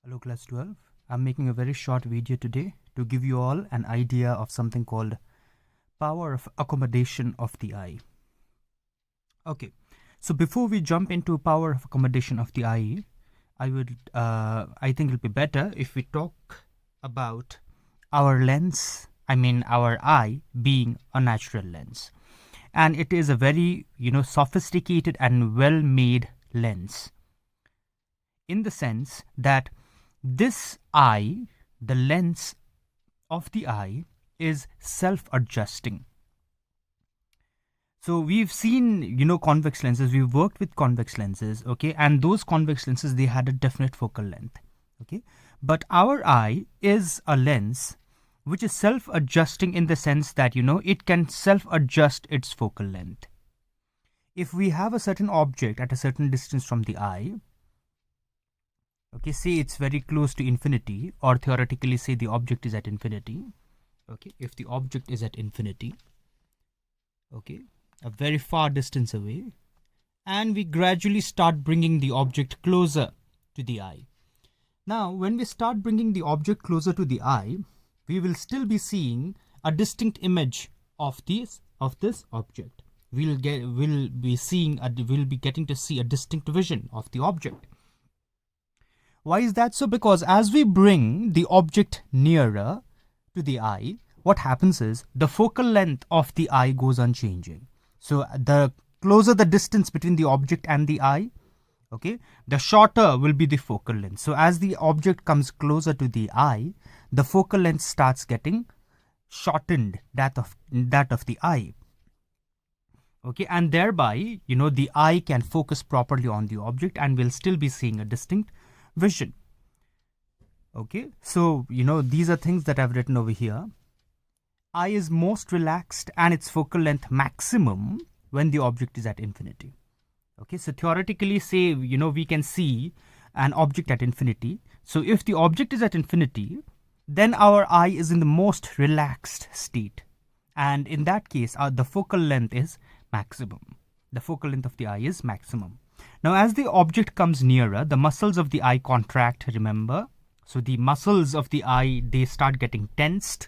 Hello class 12. I'm making a very short video today to give you all an idea of something called power of accommodation of the eye. Okay, so before we jump into power of accommodation of the eye, I think it'll be better if we talk about our lens, our eye being a natural lens. And it is a very, sophisticated and well-made lens in the sense that this eye, the lens of the eye, is self-adjusting. So we've seen, convex lenses. We've worked with convex lenses, okay? And those convex lenses, they had a definite focal length, okay? But our eye is a lens which is self-adjusting in the sense that, it can self-adjust its focal length. If we have a certain object at a certain distance from the eye, okay, say it's very close to infinity, or theoretically say the object is at infinity. Okay, if the object is at infinity, okay, a very far distance away, and we gradually start bringing the object closer to the eye. Now, when we start bringing the object closer to the eye, we will still be seeing a distinct image of this object. We'll be getting to see a distinct vision of the object. Why is that so? Because as we bring the object nearer to the eye, what happens is the focal length of the eye goes on changing. So the closer the distance between the object and the eye, okay, the shorter will be the focal length. So as the object comes closer to the eye, the focal length starts getting shortened, that of the eye. Okay, and thereby, the eye can focus properly on the object and will still be seeing a distinct vision. Okay, so these are things that I've written over here. Eye is most relaxed and its focal length maximum when the object is at infinity. Okay, so theoretically say, we can see an object at infinity. So if the object is at infinity, then our eye is in the most relaxed state. And in that case, the focal length is maximum. The focal length of the eye is maximum. Now, as the object comes nearer, the muscles of the eye contract, remember. So the muscles of the eye, they start getting tensed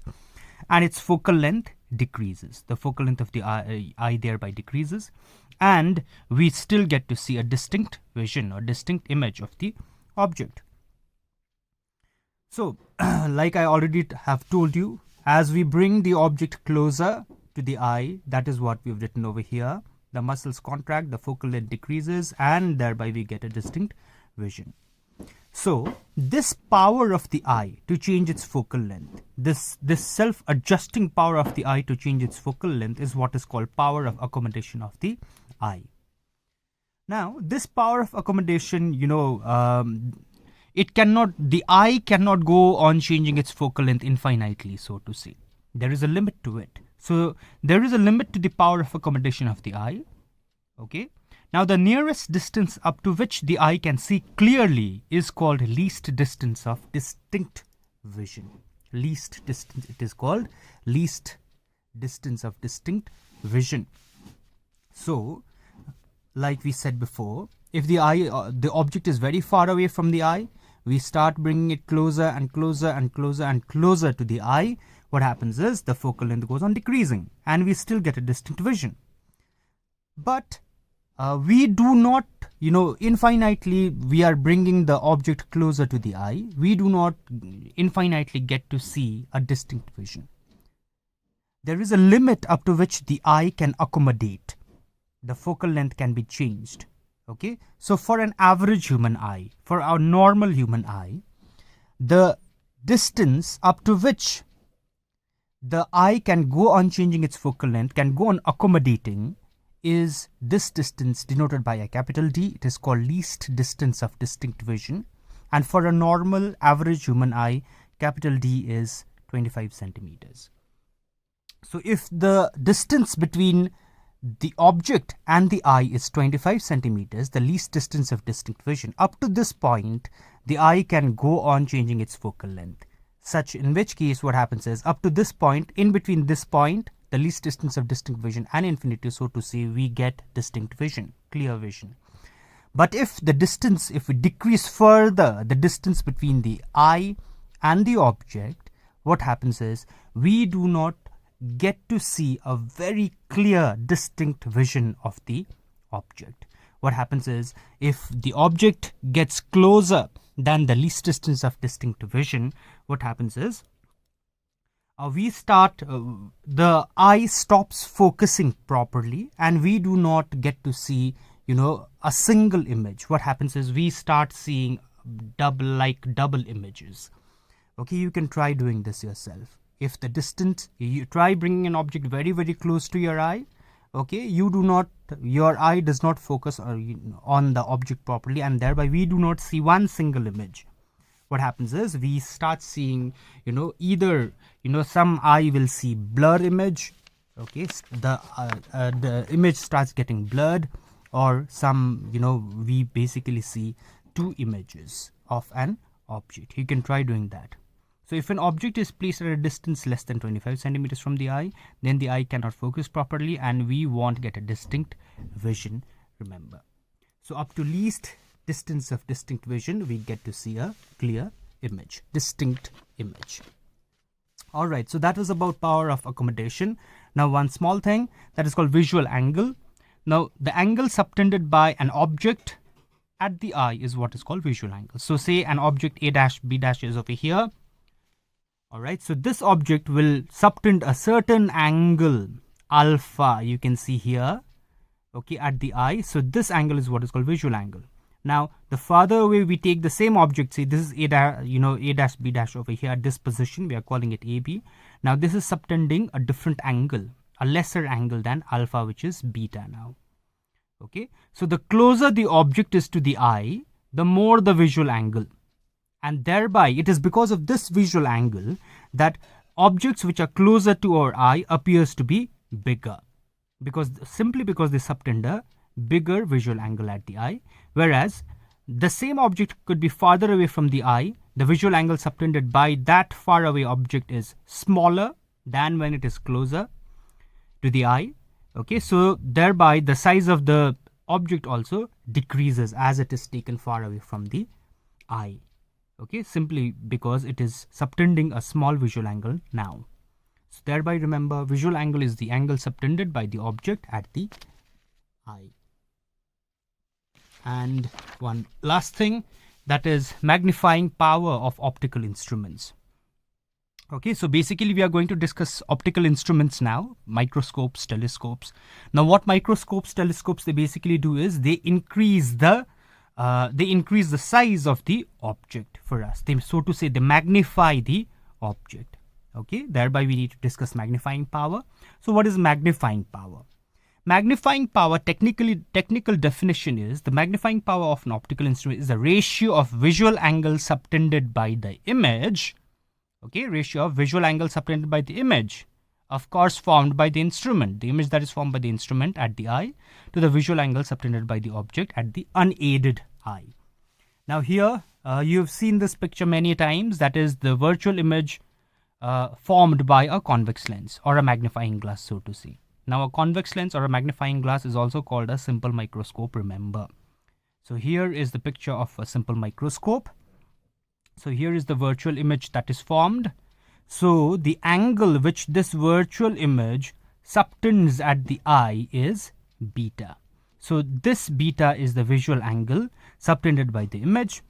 and its focal length decreases. The focal length of the eye thereby decreases, and we still get to see a distinct vision or distinct image of the object. So, like I already have told you, as we bring the object closer to the eye, that is what we've written over here. The muscles contract, the focal length decreases, and thereby we get a distinct vision. So this power of the eye to change its focal length, this self-adjusting power of the eye to change its focal length is what is called power of accommodation of the eye. Now, this power of accommodation, the eye cannot go on changing its focal length infinitely, so to say. There is a limit to it. So there is a limit to the power of accommodation of the eye. Okay. Now the nearest distance up to which the eye can see clearly is called least distance of distinct vision. Least distance, it is called least distance of distinct vision. So, like we said before, if the object is very far away from the eye, we start bringing it closer and closer and closer and closer to the eye. What happens is the focal length goes on decreasing and we still get a distinct vision. But we do not, infinitely we are bringing the object closer to the eye. We do not infinitely get to see a distinct vision. There is a limit up to which the eye can accommodate. The focal length can be changed. Okay, so for an average human eye, for our normal human eye, the distance up to which the eye can go on changing its focal length, can go on accommodating, is this distance denoted by a capital D. It is called least distance of distinct vision. And for a normal average human eye, capital D is 25 centimeters. So if the distance between the object and the eye is 25 centimeters, the least distance of distinct vision, up to this point, the eye can go on changing its focal length. Such in which case what happens is, up to this point, in between this point, the least distance of distinct vision and infinity, so to say, we get distinct vision, clear vision. But if we decrease further the distance between the eye and the object, what happens is we do not get to see a very clear, distinct vision of the object. What happens is, if the object gets closer than the least distance of distinct vision, what happens is the eye stops focusing properly, and we do not get to see a single image. What happens is we start seeing double images. Okay, you can try doing this yourself. If the distance, you try bringing an object very, very close to your eye, okay, your eye does not focus on the object properly, and thereby we do not see one single image. What happens is we start seeing, either, some eye will see blur image, okay, the image starts getting blurred, or some, we basically see two images of an object. You can try doing that. So if an object is placed at a distance less than 25 centimeters from the eye, then the eye cannot focus properly and we won't get a distinct vision, remember. So up to least distance of distinct vision, we get to see a clear image, distinct image. Alright, so that was about power of accommodation. Now one small thing that is called visual angle. Now the angle subtended by an object at the eye is what is called visual angle. So say an object A dash B dash is over here. Alright, so this object will subtend a certain angle alpha, you can see here, okay, at the eye. So this angle is what is called visual angle. Now the farther away we take the same object, say this is A dash B dash over here at this position, we are calling it AB. Now this is subtending a different angle, a lesser angle than alpha, which is beta now. Okay, so the closer the object is to the eye, the more the visual angle. And thereby, it is because of this visual angle that objects which are closer to our eye appears to be bigger, simply because they subtend a bigger visual angle at the eye, whereas the same object could be farther away from the eye. The visual angle subtended by that far away object is smaller than when it is closer to the eye. Okay, so thereby the size of the object also decreases as it is taken far away from the eye. Okay, simply because it is subtending a small visual angle now. So thereby remember, visual angle is the angle subtended by the object at the eye. And one last thing, that is magnifying power of optical instruments. Okay, so basically we are going to discuss optical instruments now, microscopes, telescopes. Now what microscopes, telescopes, they basically do is they increase the size of the object for us. They, so to say, they magnify the object. Okay, thereby we need to discuss magnifying power. So what is magnifying power? Magnifying power, technical definition is the magnifying power of an optical instrument is the ratio of visual angle subtended by the image. Okay, ratio of visual angle subtended by the image, of course formed by the instrument, the image that is formed by the instrument at the eye, to the visual angle subtended by the object at the unaided eye. Now here you have seen this picture many times, that is the virtual image formed by a convex lens or a magnifying glass, so to say. Now a convex lens or a magnifying glass is also called a simple microscope, remember. So here is the picture of a simple microscope. So here is the virtual image that is formed. So the angle which this virtual image subtends at the eye is beta. So this beta is the visual angle subtended by the image.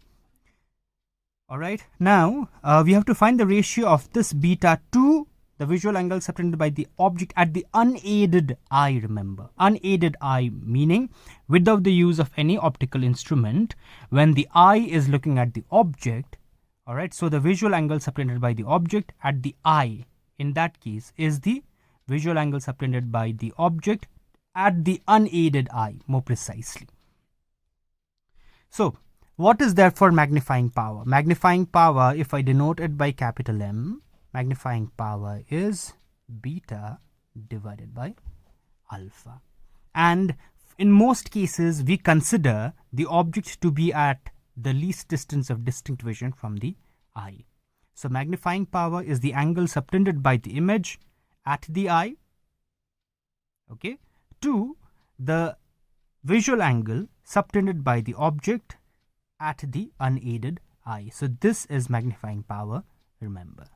Alright, now we have to find the ratio of this beta to the visual angle subtended by the object at the unaided eye, remember. Unaided eye meaning without the use of any optical instrument, when the eye is looking at the object. Alright, so the visual angle subtended by the object at the eye, in that case, is the visual angle subtended by the object at the unaided eye, more precisely. So, what is therefore magnifying power? Magnifying power, if I denote it by capital M, magnifying power is beta divided by alpha. And in most cases, we consider the object to be at the least distance of distinct vision from the eye. So magnifying power is the angle subtended by the image at the eye, okay, to the visual angle subtended by the object at the unaided eye. So this is magnifying power, remember.